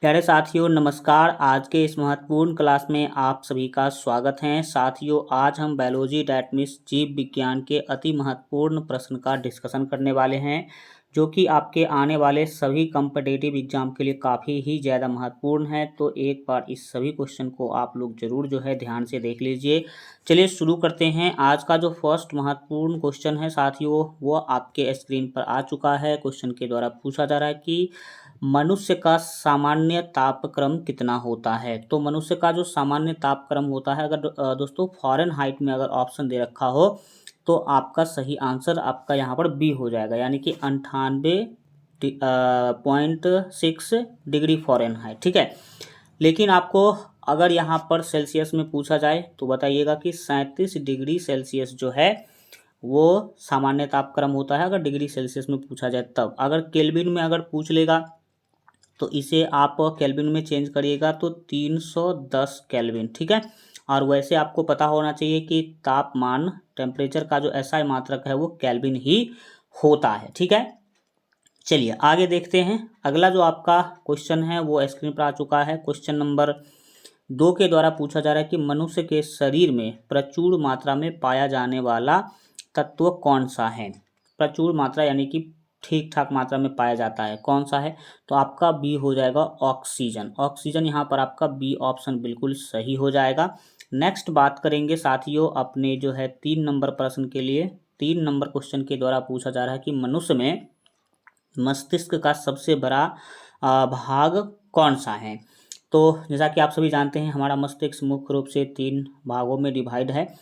प्यारे साथियों नमस्कार। आज के इस महत्वपूर्ण क्लास में आप सभी का स्वागत है। साथियों आज हम बायोलॉजी डैट मीन्स जीव विज्ञान के अति महत्वपूर्ण प्रश्न का डिस्कशन करने वाले हैं, जो कि आपके आने वाले सभी कॉम्पिटिटिव एग्जाम के लिए काफ़ी ही ज़्यादा महत्वपूर्ण है। तो एक बार इस सभी क्वेश्चन को आप लोग ज़रूर जो है ध्यान से देख लीजिए। चलिए शुरू करते हैं। आज का जो फर्स्ट महत्वपूर्ण क्वेश्चन है साथियों, वो आपके स्क्रीन पर आ चुका है। क्वेश्चन के द्वारा पूछा जा रहा है कि मनुष्य का सामान्य तापक्रम कितना होता है। तो मनुष्य का जो सामान्य तापक्रम होता है, अगर दोस्तों फ़ारेनहाइट में अगर ऑप्शन दे रखा हो तो आपका सही आंसर आपका यहाँ पर बी हो जाएगा, यानी कि 98.6 डिग्री फ़ारेनहाइट। ठीक है, लेकिन आपको अगर यहाँ पर सेल्सियस में पूछा जाए तो बताइएगा कि 37 डिग्री सेल्सियस जो है वो सामान्य तापक्रम होता है, अगर डिग्री सेल्सियस में पूछा जाए तब। अगर केल्विन में अगर पूछ लेगा तो इसे आप केल्विन में चेंज करिएगा तो 310 केल्विन। ठीक है, और वैसे आपको पता होना चाहिए कि तापमान टेम्परेचर का जो एसआई मात्रक है वो केल्विन ही होता है। ठीक है, चलिए आगे देखते हैं। अगला जो आपका क्वेश्चन है वो स्क्रीन पर आ चुका है। क्वेश्चन नंबर 2 के द्वारा पूछा जा रहा है कि मनुष्य के शरीर में प्रचुर मात्रा में पाया जाने वाला तत्व कौन सा है। प्रचुर मात्रा यानी कि ठीक ठाक मात्रा में पाया जाता है, कौन सा है। तो आपका बी हो जाएगा ऑक्सीजन। ऑक्सीजन यहाँ पर आपका बी ऑप्शन बिल्कुल सही हो जाएगा। नेक्स्ट बात करेंगे साथियों अपने जो है 3 नंबर प्रश्न के लिए। 3 नंबर क्वेश्चन के द्वारा पूछा जा रहा है कि मनुष्य में मस्तिष्क का सबसे बड़ा भाग कौन सा है। तो जैसा कि आप सभी जानते हैं हमारा मस्तिष्क मुख्य रूप से 3 भागों में डिवाइड है,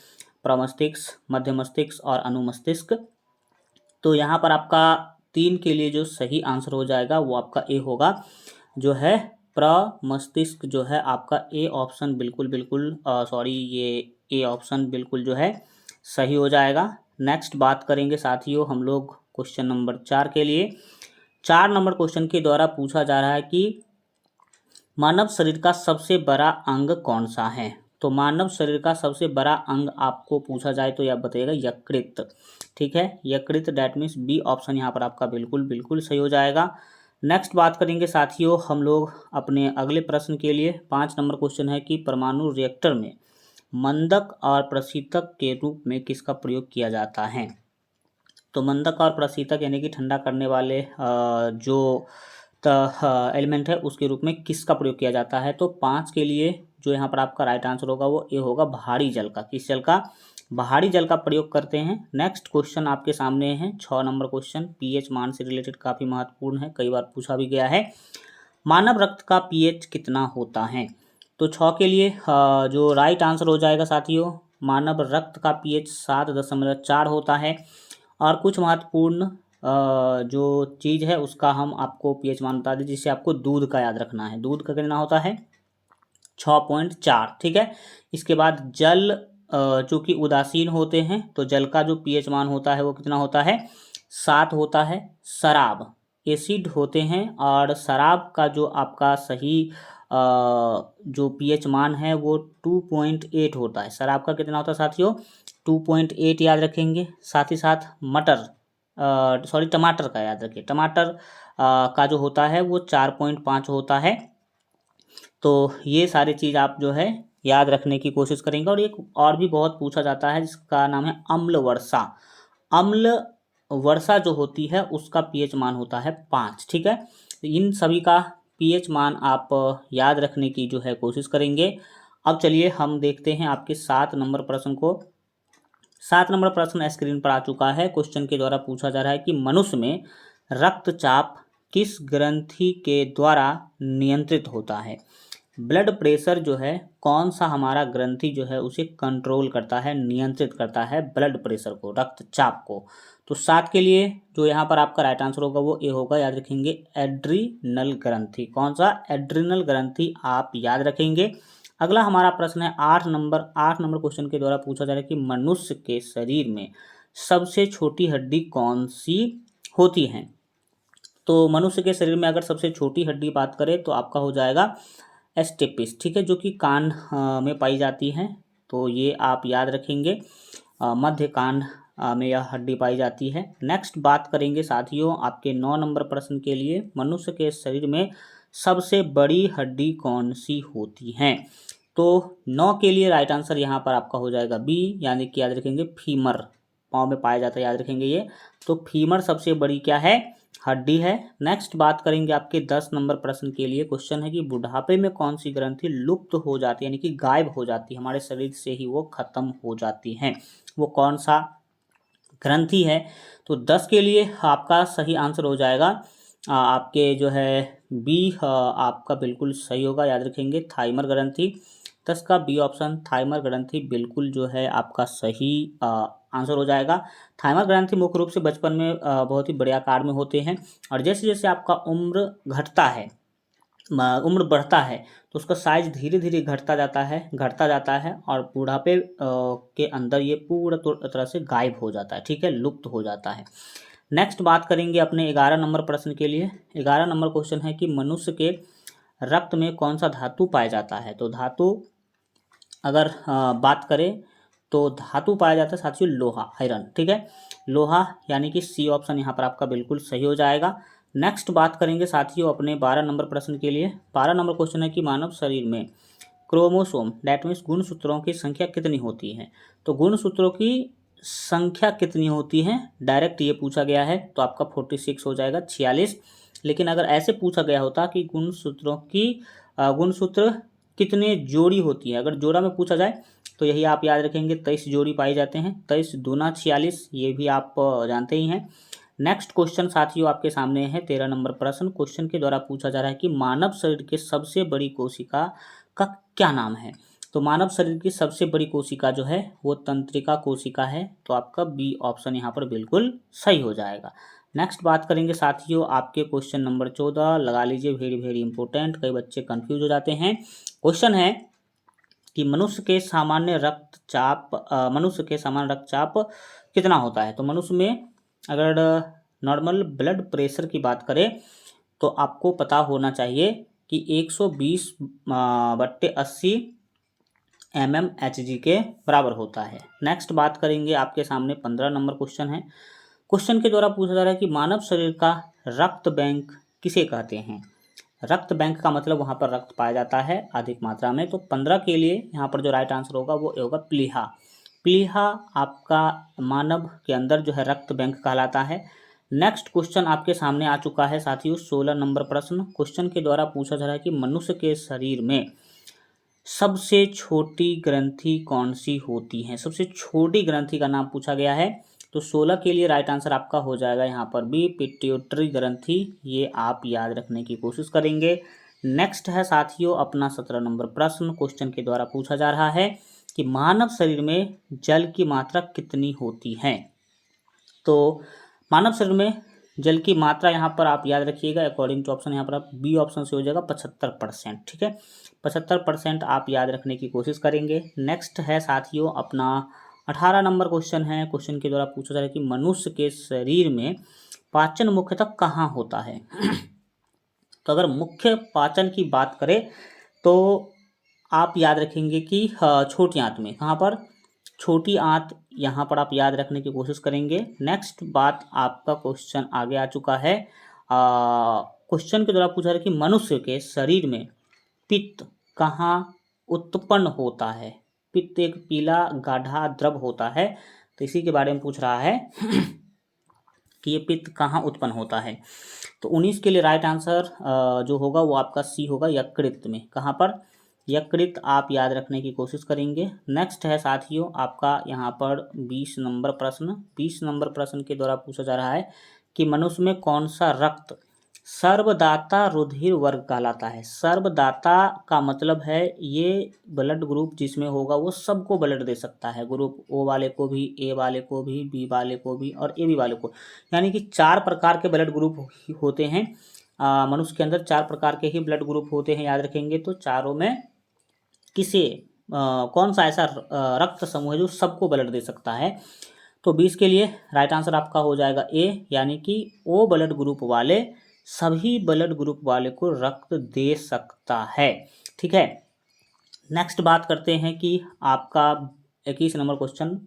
प्रमस्तिष्क, मध्य मस्तिष्क और अनुमस्तिष्क। तो यहाँ पर आपका 3 के लिए जो सही आंसर हो जाएगा वो आपका ए होगा, जो है प्रमस्तिष्क जो है आपका ए ऑप्शन बिल्कुल ये ए ऑप्शन बिल्कुल जो है सही हो जाएगा। नेक्स्ट बात करेंगे साथियों हम लोग क्वेश्चन नंबर 4 के लिए। 4 नंबर क्वेश्चन के द्वारा पूछा जा रहा है कि मानव शरीर का सबसे बड़ा अंग कौन सा है। तो मानव शरीर का सबसे बड़ा अंग आपको पूछा जाए तो यह बताइएगा यकृत। ठीक है, यकृत, डैट मीन्स बी ऑप्शन यहाँ पर आपका बिल्कुल सही हो जाएगा। नेक्स्ट बात करेंगे साथियों हम लोग अपने अगले प्रश्न के लिए। 5 नंबर क्वेश्चन है कि परमाणु रिएक्टर में मंदक और प्रशीतक के रूप में किसका प्रयोग किया जाता है। तो मंदक और प्रशीतक यानी कि ठंडा करने वाले जो एलिमेंट है उसके रूप में किसका प्रयोग किया जाता है। तो 5 के लिए जो यहाँ पर आपका राइट आंसर होगा वो ए होगा, भारी जल का। किस जल का? भारी जल का प्रयोग करते हैं। नेक्स्ट क्वेश्चन आपके सामने है 6 नंबर क्वेश्चन, पीएच मान से रिलेटेड काफ़ी महत्वपूर्ण है, कई बार पूछा भी गया है। मानव रक्त का पीएच कितना होता है। तो 6 के लिए जो राइट आंसर हो जाएगा साथियों, मानव रक्त का पीएच 7.4 होता है। और कुछ महत्वपूर्ण जो चीज़ है उसका हम आपको पीएच मान बता दें, जिससे आपको दूध का याद रखना है। दूध का कितना होता है 6.4। ठीक है, इसके बाद जल चूँकि उदासीन होते हैं तो जल का जो पीएच मान होता है वो कितना होता है 7 होता है। शराब एसिड होते हैं और शराब का जो आपका सही जो पीएच मान है वो 2.8 होता है। शराब का कितना होता है साथियों 2.8 याद रखेंगे। साथ ही साथ टमाटर का याद रखिए, टमाटर का जो होता है वो 4.5 होता है। तो ये सारी चीज़ आप जो है याद रखने की कोशिश करेंगे। और एक और भी बहुत पूछा जाता है जिसका नाम है अम्ल वर्षा। अम्ल वर्षा जो होती है उसका पीएच मान होता है 5। ठीक है, इन सभी का पीएच मान आप याद रखने की जो है कोशिश करेंगे। अब चलिए हम देखते हैं आपके 7 नंबर प्रश्न को। 7 नंबर प्रश्न स्क्रीन पर आ चुका है। क्वेश्चन के द्वारा पूछा जा रहा है कि मनुष्य में रक्तचाप किस ग्रंथि के द्वारा नियंत्रित होता है। ब्लड प्रेशर जो है कौन सा हमारा ग्रंथि जो है उसे कंट्रोल करता है, नियंत्रित करता है ब्लड प्रेशर को, रक्तचाप को। तो 7 के लिए जो यहाँ पर आपका राइट आंसर होगा वो ए होगा, याद रखेंगे एड्रीनल ग्रंथि। कौन सा? एड्रीनल ग्रंथि आप याद रखेंगे। अगला हमारा प्रश्न है 8 नंबर क्वेश्चन के द्वारा पूछा जा रहा है कि मनुष्य के शरीर में सबसे छोटी हड्डी कौन सी होती है। तो मनुष्य के शरीर में अगर सबसे छोटी हड्डी बात करें तो आपका हो जाएगा स्टेपिस। ठीक है, जो कि कान में पाई जाती है। तो ये आप याद रखेंगे, मध्य कान में यह हड्डी पाई जाती है। नेक्स्ट बात करेंगे साथियों आपके 9 नंबर प्रश्न के लिए। मनुष्य के शरीर में सबसे बड़ी हड्डी कौन सी होती है? तो 9 के लिए राइट आंसर यहाँ पर आपका हो जाएगा बी, यानी कि याद रखेंगे फीमर, पाँव में पाया जाता है, याद रखेंगे ये। तो फीमर सबसे बड़ी क्या है? हड्डी है। नेक्स्ट बात करेंगे आपके 10 नंबर प्रश्न के लिए। क्वेश्चन है कि बुढ़ापे में कौन सी ग्रंथि लुप्त हो जाती है, यानी कि गायब हो जाती है, हमारे शरीर से ही वो खत्म हो जाती है, वो कौन सा ग्रंथि है? तो 10 के लिए आपका सही आंसर हो जाएगा आपके जो है बी, आपका बिल्कुल सही होगा, याद रखेंगे थाइमर ग्रंथि। 10 का बी ऑप्शन थाइमर ग्रंथि बिल्कुल जो है आपका सही आंसर हो जाएगा। थाइमर ग्रंथि मुख्य रूप से बचपन में बहुत ही बड़े आकार में होते हैं, और जैसे जैसे आपका उम्र घटता है, उम्र बढ़ता है, तो उसका साइज धीरे धीरे घटता जाता है और बुढ़ापे के अंदर ये पूरा तरह से गायब हो जाता है, ठीक है, लुप्त हो जाता है। नेक्स्ट बात करेंगे अपने 11 नंबर प्रश्न के लिए। 11 नंबर क्वेश्चन है कि मनुष्य के रक्त में कौन सा धातु पाया जाता है? तो धातु अगर बात करें तो धातु पाया जाता है साथियों लोहा, आयरन, ठीक है, लोहा, यानी कि सी ऑप्शन यहाँ पर आपका बिल्कुल सही हो जाएगा। नेक्स्ट बात करेंगे साथियों अपने 12 नंबर प्रश्न के लिए। 12 नंबर क्वेश्चन है कि मानव शरीर में क्रोमोसोम डैट मीन्स गुणसूत्रों की संख्या कितनी होती है? तो गुणसूत्रों की संख्या कितनी होती है डायरेक्ट ये पूछा गया है, तो आपका 46 हो जाएगा, 46। लेकिन अगर ऐसे पूछा गया होता कि गुणसूत्र कितने जोड़ी होती है, अगर जोड़ा में पूछा जाए तो यही आप याद रखेंगे 23 जोड़ी पाई जाते हैं, 23 दूना 46, ये भी आप जानते ही हैं। नेक्स्ट क्वेश्चन साथियों आपके सामने है 13 नंबर प्रश्न। क्वेश्चन के द्वारा पूछा जा रहा है कि मानव शरीर के सबसे बड़ी कोशिका का क्या नाम है? तो मानव शरीर की सबसे बड़ी कोशिका जो है वो तंत्रिका कोशिका है, तो आपका बी ऑप्शन यहाँ पर बिल्कुल सही हो जाएगा। नेक्स्ट बात करेंगे साथियों आपके क्वेश्चन नंबर 14, लगा लीजिए, वेरी वेरी इंपॉर्टेंट, कई बच्चे कंफ्यूज हो जाते हैं। क्वेश्चन है कि मनुष्य के सामान्य रक्तचाप कितना होता है? तो मनुष्य में अगर नॉर्मल ब्लड प्रेशर की बात करें तो आपको पता होना चाहिए कि 120/80 mmHg के बराबर होता है। नेक्स्ट बात करेंगे आपके सामने 15 नंबर क्वेश्चन है। क्वेश्चन के द्वारा पूछा जा रहा है कि मानव शरीर का रक्त बैंक किसे कहते हैं? रक्त बैंक का मतलब वहाँ पर रक्त पाया जाता है अधिक मात्रा में। तो 15 के लिए यहाँ पर जो राइट आंसर होगा वो होगा प्लीहा। प्लीहा आपका मानव के अंदर जो है रक्त बैंक कहलाता है। नेक्स्ट क्वेश्चन आपके सामने आ चुका है साथियों 16 नंबर प्रश्न। क्वेश्चन के द्वारा पूछा जा रहा है कि मनुष्य के शरीर में सबसे छोटी ग्रंथि कौन सी होती है? सबसे छोटी ग्रंथि का नाम पूछा गया है। तो 16 के लिए राइट आंसर आपका हो जाएगा यहाँ पर बी, पिट्यूटरी ग्रंथि, ये आप याद रखने की कोशिश करेंगे। नेक्स्ट है साथियों अपना 17 नंबर प्रश्न। क्वेश्चन के द्वारा पूछा जा रहा है कि मानव शरीर में जल की मात्रा कितनी होती है? तो मानव शरीर में जल की मात्रा यहाँ पर आप याद रखिएगा, अकॉर्डिंग टू ऑप्शन यहाँ पर आप बी ऑप्शन से हो जाएगा 75%, ठीक है, 75% आप याद रखने की कोशिश करेंगे। नेक्स्ट है साथियों अपना 18 नंबर क्वेश्चन है। क्वेश्चन के द्वारा पूछा जा रहा है कि मनुष्य के शरीर में पाचन मुख्यतः कहाँ होता है? तो अगर मुख्य पाचन की बात करें तो आप याद रखेंगे कि छोटी आंत में, कहाँ पर? छोटी आंत, यहाँ पर आप याद रखने की कोशिश करेंगे। नेक्स्ट बात आपका क्वेश्चन आगे आ चुका है। क्वेश्चन के द्वारा पूछा है कि मनुष्य के शरीर में पित्त कहाँ उत्पन्न होता है? पित्त एक पीला गाढ़ा द्रव होता है, तो इसी के बारे में पूछ रहा है कि ये पित्त कहाँ उत्पन्न होता है। तो 19 के लिए राइट आंसर जो होगा वो आपका सी होगा, यकृत में। कहाँ पर? यकृत आप याद रखने की कोशिश करेंगे। नेक्स्ट है साथियों आपका यहाँ पर 20 नंबर प्रश्न। 20 नंबर प्रश्न के द्वारा पूछा जा रहा है कि मनुष्य में कौन सा रक्त सर्वदाता रुधिर वर्ग कहलाता है? सर्वदाता का मतलब है ये ब्लड ग्रुप जिसमें होगा वो सबको ब्लड दे सकता है, ग्रुप ओ वाले को भी, ए वाले को भी, बी वाले को भी और ए बी वाले को, यानी कि 4 प्रकार के ब्लड ग्रुप होते हैं मनुष्य के अंदर। 4 प्रकार के ही ब्लड ग्रुप होते हैं, याद रखेंगे। तो चारों में किसे कौन सा ऐसा रक्त समूह है जो सबको ब्लड दे सकता है? तो 20 के लिए राइट आंसर आपका हो जाएगा ए, यानी कि ओ ब्लड ग्रुप वाले सभी ब्लड ग्रुप वाले को रक्त दे सकता है, ठीक है। नेक्स्ट बात करते हैं कि आपका 21 नंबर क्वेश्चन,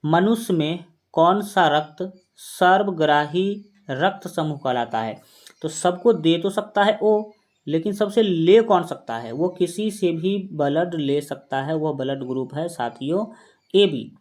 मनुष्य में कौन सा रक्त सर्वग्राही रक्त समूह कहलाता है? तो सबको दे तो सकता है ओ, लेकिन सबसे ले कौन सकता है, वो किसी से भी ब्लड ले सकता है, वह ब्लड ग्रुप है साथियों A B.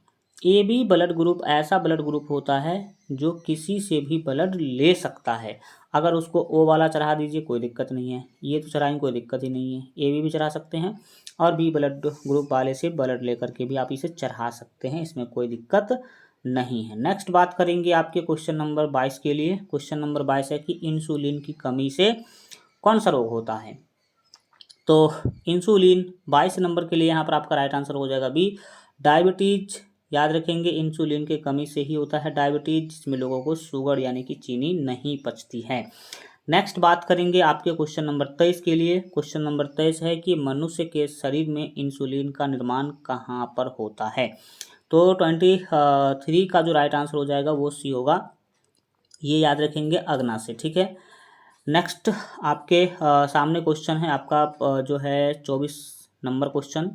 A B blood group ऐसा ब्लड ग्रुप होता है जो किसी से भी ब्लड ले सकता है। अगर उसको ओ वाला चढ़ा दीजिए कोई दिक्कत नहीं है, ये तो चढ़ाएंगे कोई दिक्कत ही नहीं है, ए बी भी चढ़ा सकते हैं और बी ब्लड ग्रुप वाले से ब्लड लेकर के भी आप इसे चढ़ा सकते हैं, इसमें कोई दिक्कत नहीं है। नेक्स्ट बात करेंगे आपके क्वेश्चन नंबर 22 के लिए। क्वेश्चन नंबर 22 है कि इंसुलिन की कमी से कौन सा रोग होता है। तो इंसुलिन 22 नंबर के लिए यहाँ पर आपका राइट आंसर हो जाएगा बी, डायबिटीज। याद रखेंगे इंसुलिन की कमी से ही होता है डायबिटीज, जिसमें लोगों को शुगर यानी कि चीनी नहीं पचती है। नेक्स्ट बात करेंगे आपके क्वेश्चन नंबर 23 के लिए। क्वेश्चन नंबर 23 है कि मनुष्य के शरीर में इंसुलिन का निर्माण कहाँ पर होता है। तो 23 का जो राइट आंसर हो जाएगा वो सी होगा, ये याद रखेंगे अग्ना से, ठीक है। नेक्स्ट आपके सामने क्वेश्चन है आपका जो है 24 नंबर क्वेश्चन।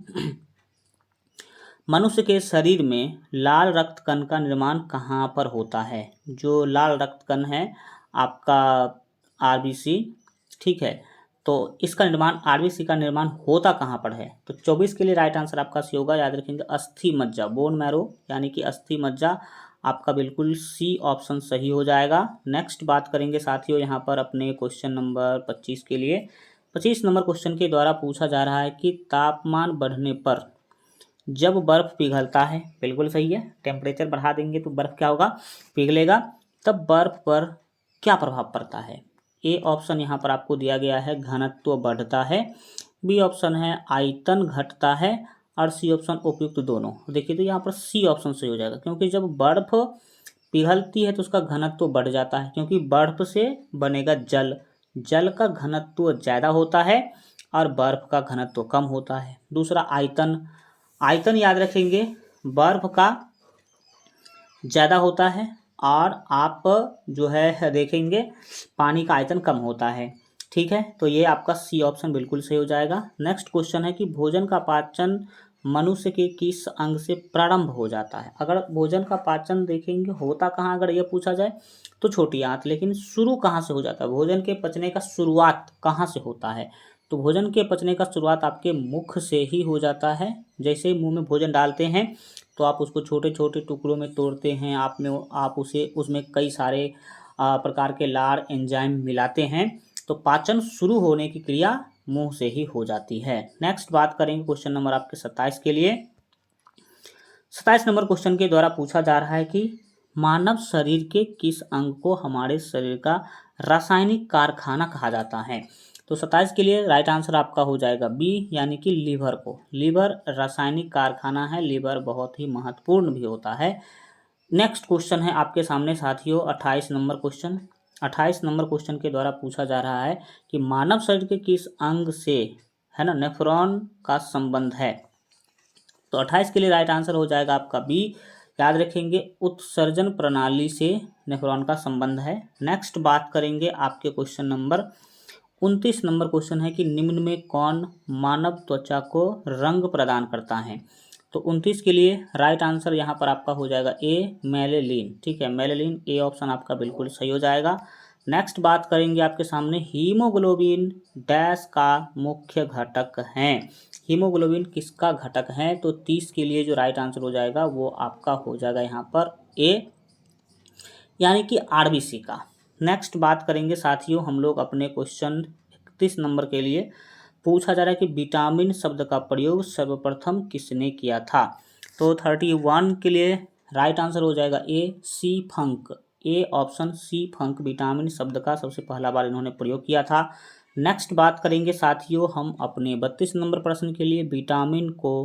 मनुष्य के शरीर में लाल रक्त कण का निर्माण कहाँ पर होता है। जो लाल रक्त कण है आपका आरबीसी, ठीक है, तो इसका निर्माण आरबीसी का निर्माण होता कहाँ पर है। तो 24 के लिए राइट आंसर आपका सी होगा, याद रखेंगे अस्थि मज्जा, बोन मैरो यानी कि अस्थि मज्जा, आपका बिल्कुल सी ऑप्शन सही हो जाएगा। नेक्स्ट बात करेंगे साथियों यहाँ पर अपने क्वेश्चन नंबर 25 के लिए। 25 नंबर क्वेश्चन के द्वारा पूछा जा रहा है कि तापमान बढ़ने पर जब बर्फ पिघलता है, बिल्कुल सही है, टेम्परेचर बढ़ा देंगे तो बर्फ क्या होगा, पिघलेगा, तब बर्फ पर क्या प्रभाव पड़ता है। ए ऑप्शन यहाँ पर आपको दिया गया है घनत्व बढ़ता है, बी ऑप्शन है आयतन घटता है और सी ऑप्शन उपयुक्त दोनों। देखिए तो यहाँ पर सी ऑप्शन सही हो जाएगा, क्योंकि जब बर्फ पिघलती है तो उसका घनत्व बढ़ जाता है, क्योंकि बर्फ से बनेगा जल, जल का घनत्व ज़्यादा होता है और बर्फ का घनत्व कम होता है। दूसरा आयतन, आयतन याद रखेंगे बर्फ का ज़्यादा होता है और आप जो है देखेंगे पानी का आयतन कम होता है, ठीक है। तो ये आपका सी ऑप्शन बिल्कुल सही हो जाएगा। नेक्स्ट क्वेश्चन है कि भोजन का पाचन मनुष्य के किस अंग से प्रारंभ हो जाता है। अगर भोजन का पाचन देखेंगे होता कहाँ, अगर ये पूछा जाए तो छोटी आंत, लेकिन शुरू कहाँ से हो जाता है, भोजन के पचने का शुरुआत कहाँ से होता है। तो भोजन के पचने का शुरुआत आपके मुख से ही हो जाता है। जैसे ही मुंह में भोजन डालते हैं तो आप उसको छोटे छोटे टुकड़ों में तोड़ते हैं, आप उसे उसमें कई सारे प्रकार के लार एंजाइम मिलाते हैं, तो पाचन शुरू होने की क्रिया मुंह से ही हो जाती है। नेक्स्ट बात करेंगे क्वेश्चन नंबर आपके 27 के लिए। 27 नंबर क्वेश्चन के द्वारा पूछा जा रहा है कि मानव शरीर के किस अंग को हमारे शरीर का रासायनिक कारखाना कहा जाता है। तो 27 के लिए राइट आंसर आपका हो जाएगा बी, यानी कि लीवर को। लीवर रासायनिक कारखाना है, लीवर बहुत ही महत्वपूर्ण भी होता है। नेक्स्ट क्वेश्चन है आपके सामने साथियों 28 नंबर क्वेश्चन। 28 नंबर क्वेश्चन के द्वारा पूछा जा रहा है कि मानव शरीर के किस अंग से, है ना, नेफ्रॉन का संबंध है। तो 28 के लिए राइट आंसर हो जाएगा आपका बी, याद रखेंगे उत्सर्जन प्रणाली से नेफ्रॉन का संबंध है। नेक्स्ट बात करेंगे आपके क्वेश्चन नंबर 29 नंबर क्वेश्चन है कि निम्न में कौन मानव त्वचा को रंग प्रदान करता है। तो 29 के लिए राइट आंसर यहाँ पर आपका हो जाएगा ए, मेलेलिन, ठीक है, मेलेलिन, ए ऑप्शन आपका बिल्कुल सही हो जाएगा। नेक्स्ट बात करेंगे आपके सामने हीमोग्लोबिन डैश का मुख्य घटक है। हीमोग्लोबिन किसका घटक है। तो 30 के लिए जो राइट आंसर हो जाएगा वो आपका हो जाएगा यहाँ पर ए, यानी कि आरबीसी का। नेक्स्ट बात करेंगे साथियों हम लोग अपने क्वेश्चन 31 नंबर के लिए। पूछा जा रहा है कि विटामिन शब्द का प्रयोग सर्वप्रथम किसने किया था। तो 31 के लिए राइट आंसर हो जाएगा ए, सी फंक, A option C funk, vitamin शब्द का सबसे पहला बार इन्होंने प्रयोग किया था। नेक्स्ट बात करेंगे साथियों हम अपने 32 नंबर प्रश्न के लिए, विटामिन को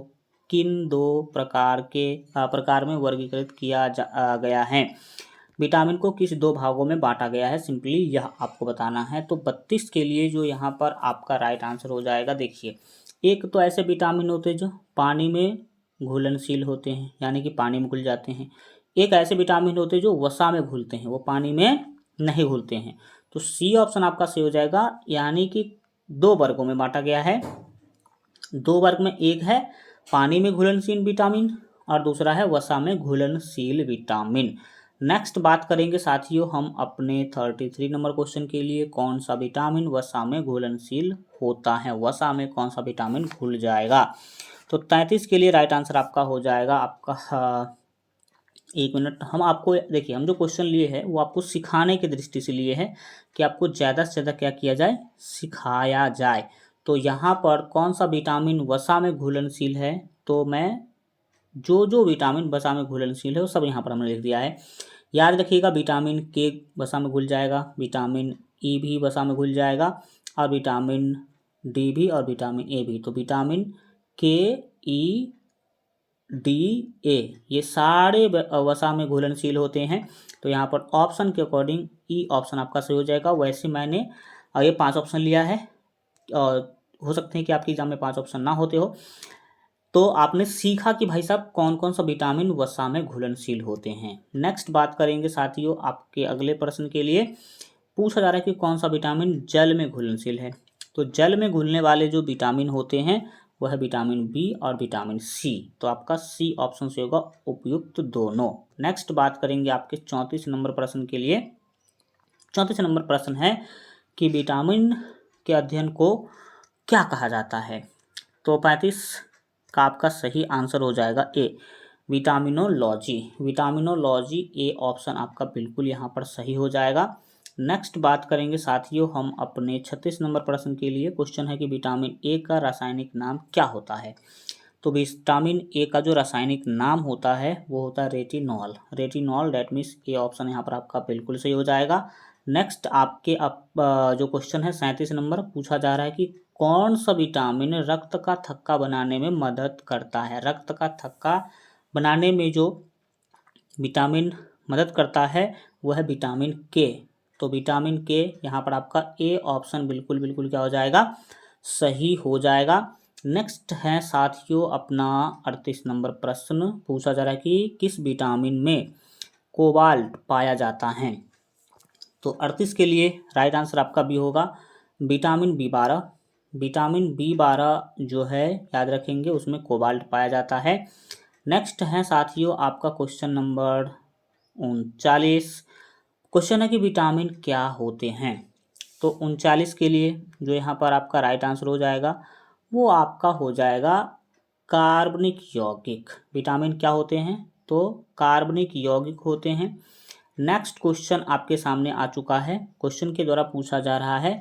किन दो प्रकार में वर्गीकृत किया गया है। विटामिन को किस दो भागों में बांटा गया है, सिंपली यह आपको बताना है। तो 32 के लिए जो यहाँ पर आपका राइट आंसर हो जाएगा, देखिए एक तो ऐसे विटामिन होते हैं जो पानी में घुलनशील होते हैं, यानी कि पानी में घुल जाते हैं। एक ऐसे विटामिन होते हैं जो वसा में घुलते हैं, वो पानी में नहीं घुलते हैं। तो सी ऑप्शन आपका सही हो जाएगा, यानी कि दो वर्गों में बांटा गया है। दो वर्ग में एक है पानी में घुलनशील विटामिन और दूसरा है वसा में घुलनशील विटामिन। नेक्स्ट बात करेंगे साथियों हम अपने 33 नंबर क्वेश्चन के लिए, कौन सा विटामिन वसा में घुलनशील होता है, वसा में कौन सा विटामिन घुल जाएगा। तो 33 के लिए राइट आंसर आपका हो जाएगा आपका 1 मिनट। हम आपको देखिए, हम जो क्वेश्चन लिए हैं वो आपको सिखाने की दृष्टि से लिए हैं कि आपको ज़्यादा से ज़्यादा क्या किया जाए, सिखाया जाए। तो यहाँ पर कौन सा विटामिन वसा में घुलनशील है, तो मैं जो विटामिन वसा में घुलनशील है वो सब यहाँ पर हमने लिख दिया है। याद रखिएगा, विटामिन के वसा में घुल जाएगा, विटामिन ई भी वसा में घुल जाएगा, और विटामिन डी भी, और विटामिन ए भी। तो विटामिन के, ई, डी, ए ये सारे वसा में घुलनशील होते हैं। तो यहाँ पर ऑप्शन के अकॉर्डिंग ई ऑप्शन आपका सही हो जाएगा। वैसे मैंने ये 5 ऑप्शन लिया है, और हो सकते हैं कि आपके एग्जाम में 5 ऑप्शन ना होते हो। तो आपने सीखा कि भाई साहब कौन कौन सा विटामिन वसा में घुलनशील होते हैं। नेक्स्ट बात करेंगे साथियों आपके अगले प्रश्न के लिए, पूछा जा रहा है कि कौन सा विटामिन जल में घुलनशील है। तो जल में घुलने वाले जो विटामिन होते हैं वह है विटामिन बी और विटामिन सी। तो आपका सी ऑप्शन से होगा उपयुक्त दोनों। नेक्स्ट बात करेंगे आपके 34 नंबर प्रश्न के लिए। 34 नंबर प्रश्न है कि विटामिन के अध्ययन को क्या कहा जाता है। तो 35 का आपका सही आंसर हो जाएगा ए, विटामिनोलॉजी। विटामिनोलॉजी ए ऑप्शन आपका बिल्कुल यहाँ पर सही हो जाएगा। नेक्स्ट बात करेंगे साथियों हम अपने 36 नंबर प्रश्न के लिए। क्वेश्चन है कि विटामिन ए का रासायनिक नाम क्या होता है। तो विटामिन ए का जो रासायनिक नाम होता है वो होता है retinol. Retinol, that means A option यहाँ पर आपका बिल्कुल सही हो जाएगा। नेक्स्ट आपके जो क्वेश्चन है 37 नंबर, पूछा जा रहा है कि कौन सा विटामिन रक्त का थक्का बनाने में मदद करता है। रक्त का थक्का बनाने में जो विटामिन मदद करता है वह है विटामिन के। तो विटामिन के यहाँ पर आपका ए ऑप्शन बिल्कुल क्या हो जाएगा, सही हो जाएगा। नेक्स्ट है साथियों अपना 38 नंबर प्रश्न, पूछा जा रहा है कि किस विटामिन में कोबाल्ट पाया जाता है। तो 38 के लिए राइट आंसर आपका भी होगा विटामिन B12। विटामिन B12 जो है याद रखेंगे उसमें कोबाल्ट पाया जाता है। नेक्स्ट है साथियों आपका क्वेश्चन नंबर 39। क्वेश्चन है कि विटामिन क्या होते हैं। तो 39 के लिए जो यहाँ पर आपका राइट आंसर हो जाएगा वो आपका हो जाएगा कार्बनिक यौगिक। विटामिन क्या होते हैं, तो कार्बनिक यौगिक होते हैं। नेक्स्ट क्वेश्चन आपके सामने आ चुका है। क्वेश्चन के द्वारा पूछा जा रहा है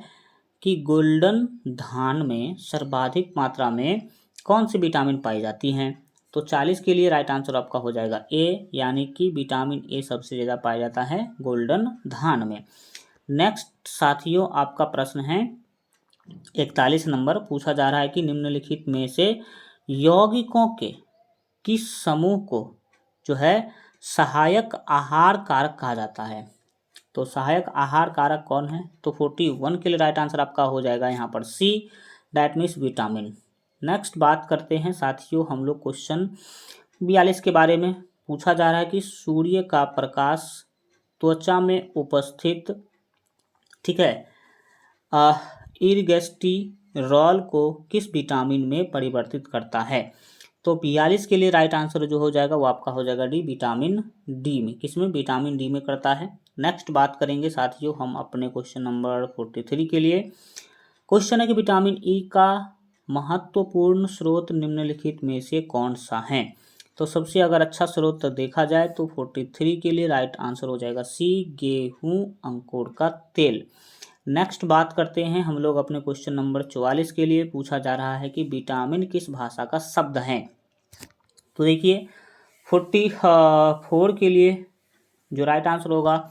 कि गोल्डन धान में सर्वाधिक मात्रा में कौन सी विटामिन पाई जाती हैं। तो 40 के लिए राइट आंसर आपका हो जाएगा ए, यानी कि विटामिन ए सबसे ज़्यादा पाया जाता है गोल्डन धान में। नेक्स्ट साथियों आपका प्रश्न है 41 नंबर, पूछा जा रहा है कि निम्नलिखित में से यौगिकों के किस समूह को जो है सहायक आहार कारक कहा जाता है। तो सहायक आहार कारक कौन है, तो 41 के लिए राइट आंसर आपका हो जाएगा यहाँ पर सी, दैट मीन्स विटामिन। नेक्स्ट बात करते हैं साथियों हम लोग क्वेश्चन 42 के बारे में। पूछा जा रहा है कि सूर्य का प्रकाश त्वचा में उपस्थित, ठीक है, इर्गेस्टिरॉल को किस विटामिन में परिवर्तित करता है। तो 42 के लिए राइट आंसर जो हो जाएगा वो आपका हो जाएगा डी, विटामिन डी में। किसमें, विटामिन डी में करता है। नेक्स्ट बात करेंगे साथियों हम अपने क्वेश्चन नंबर 43 के लिए। क्वेश्चन है कि विटामिन ई का महत्वपूर्ण स्रोत निम्नलिखित में से कौन सा है। तो सबसे अगर अच्छा स्रोत देखा जाए तो 43 के लिए राइट आंसर हो जाएगा सी, गेहूं अंकुर का तेल। नेक्स्ट बात करते हैं हम लोग अपने क्वेश्चन नंबर 44 के लिए। पूछा जा रहा है कि विटामिन किस भाषा का शब्द है। तो देखिए 44 के लिए जो राइट आंसर होगा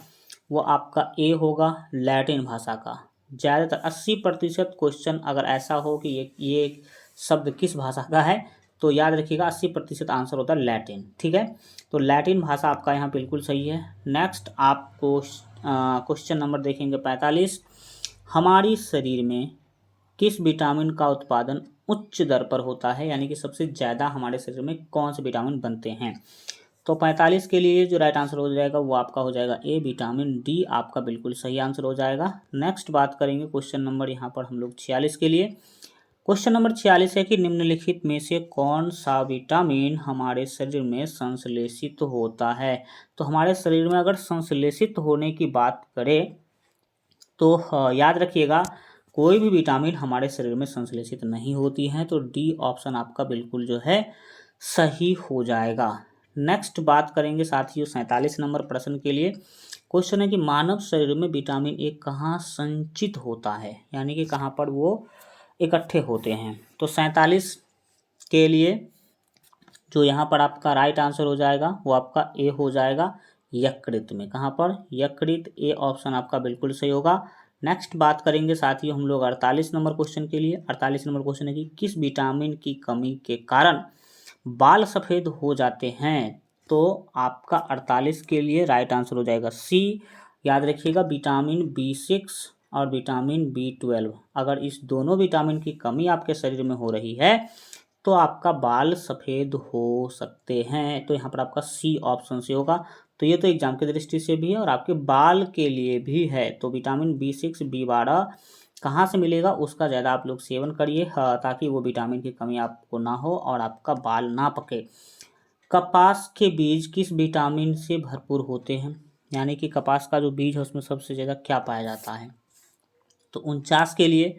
वो आपका ए होगा, लैटिन भाषा का। ज़्यादातर 80% क्वेश्चन अगर ऐसा हो कि ये शब्द किस भाषा का है तो याद रखिएगा 80% आंसर होता है लैटिन, ठीक है। तो लैटिन भाषा आपका यहाँ बिल्कुल सही है। नेक्स्ट आपको क्वेश्चन नंबर देखेंगे 45, हमारी शरीर में किस विटामिन का उत्पादन उच्च दर पर होता है, यानी कि सबसे ज़्यादा हमारे शरीर में कौन से विटामिन बनते हैं। तो 45 के लिए जो राइट आंसर हो जाएगा वो आपका हो जाएगा ए, विटामिन डी आपका बिल्कुल सही आंसर हो जाएगा। नेक्स्ट बात करेंगे क्वेश्चन नंबर यहाँ पर हम लोग 46 के लिए। क्वेश्चन नंबर 46 है कि निम्नलिखित में से कौन सा विटामिन हमारे शरीर में संश्लेषित होता है। तो हमारे शरीर में अगर संश्लेषित होने की बात करें तो याद रखिएगा कोई भी विटामिन हमारे शरीर में संश्लेषित नहीं होती हैं, तो डी ऑप्शन आपका बिल्कुल जो है सही हो जाएगा। नेक्स्ट बात करेंगे साथियों 47 नंबर प्रश्न के लिए। क्वेश्चन है कि मानव शरीर में विटामिन ए कहाँ संचित होता है, यानी कि कहाँ पर वो इकट्ठे होते हैं। तो 47 के लिए जो यहाँ पर आपका राइट आंसर हो जाएगा वो आपका ए हो जाएगा, यकृत में। कहाँ पर? यकृत। ए ऑप्शन आपका बिल्कुल सही होगा। नेक्स्ट बात करेंगे साथियों हम लोग 48 नंबर क्वेश्चन के लिए। 48 नंबर क्वेश्चन है कि किस विटामिन की कमी के कारण बाल सफ़ेद हो जाते हैं। तो आपका 48 के लिए राइट आंसर हो जाएगा सी। याद रखिएगा विटामिन B6 और विटामिन B12, अगर इस दोनों विटामिन की कमी आपके शरीर में हो रही है तो आपका बाल सफ़ेद हो सकते हैं। तो यहाँ पर आपका सी ऑप्शन से होगा। तो ये तो एग्जाम की दृष्टि से भी है और आपके बाल के लिए भी है। तो विटामिन B6 B12 कहाँ से मिलेगा उसका ज़्यादा आप लोग सेवन करिए ताकि वो विटामिन की कमी आपको ना हो और आपका बाल ना पके। कपास के बीज किस विटामिन से भरपूर होते हैं, यानी कि कपास का जो बीज है उसमें सबसे ज़्यादा क्या पाया जाता है। तो 49 के लिए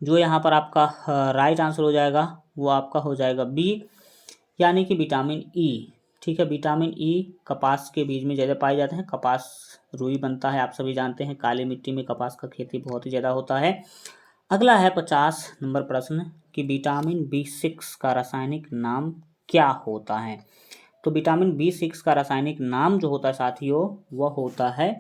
जो यहाँ पर आपका राइट आंसर हो जाएगा वो आपका हो जाएगा बी, यानी कि विटामिन ई। ठीक है, विटामिन ई कपास के बीज में ज़्यादा पाए जाते हैं। कपास रुई बनता है, आप सभी जानते हैं, काली मिट्टी में कपास का खेती बहुत ही ज़्यादा होता है। अगला है 50 नंबर प्रश्न कि विटामिन B6 का रासायनिक नाम क्या होता है। तो विटामिन B6 का रासायनिक नाम जो होता है साथियों वह होता है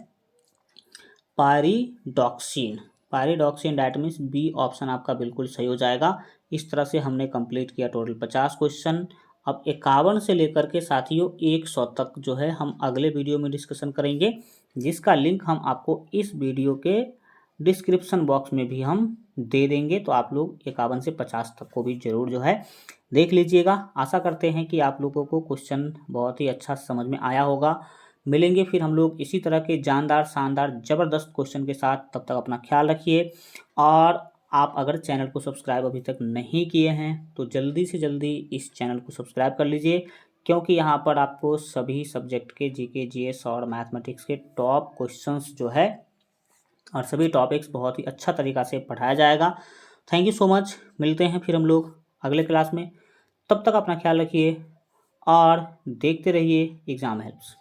pyridoxine. Pyridoxine, that means B option आपका बिल्कुल सही हो जाएगा। इस तरह से हमने कंप्लीट किया टोटल 50 क्वेश्चन। अब 51 से लेकर के साथियों 100 तक जो है हम अगले वीडियो में डिस्कशन करेंगे, जिसका लिंक हम आपको इस वीडियो के डिस्क्रिप्शन बॉक्स में भी हम दे देंगे। तो आप लोग 51 से 50 तक को भी जरूर जो है देख लीजिएगा। आशा करते हैं कि आप लोगों को क्वेश्चन बहुत ही अच्छा समझ में आया होगा। मिलेंगे फिर हम लोग इसी तरह के जानदार शानदार ज़बरदस्त क्वेश्चन के साथ। तब तक अपना ख्याल रखिए और आप अगर चैनल को सब्सक्राइब अभी तक नहीं किए हैं तो जल्दी से जल्दी इस चैनल को सब्सक्राइब कर लीजिए, क्योंकि यहाँ पर आपको सभी सब्जेक्ट के जीके जीएस और मैथमेटिक्स के टॉप क्वेश्चंस जो है और सभी टॉपिक्स बहुत ही अच्छा तरीक़ा से पढ़ाया जाएगा। Thank you so much. मिलते हैं फिर हम लोग अगले क्लास में। तब तक अपना ख्याल रखिए और देखते रहिए एग्ज़ाम हेल्प्स।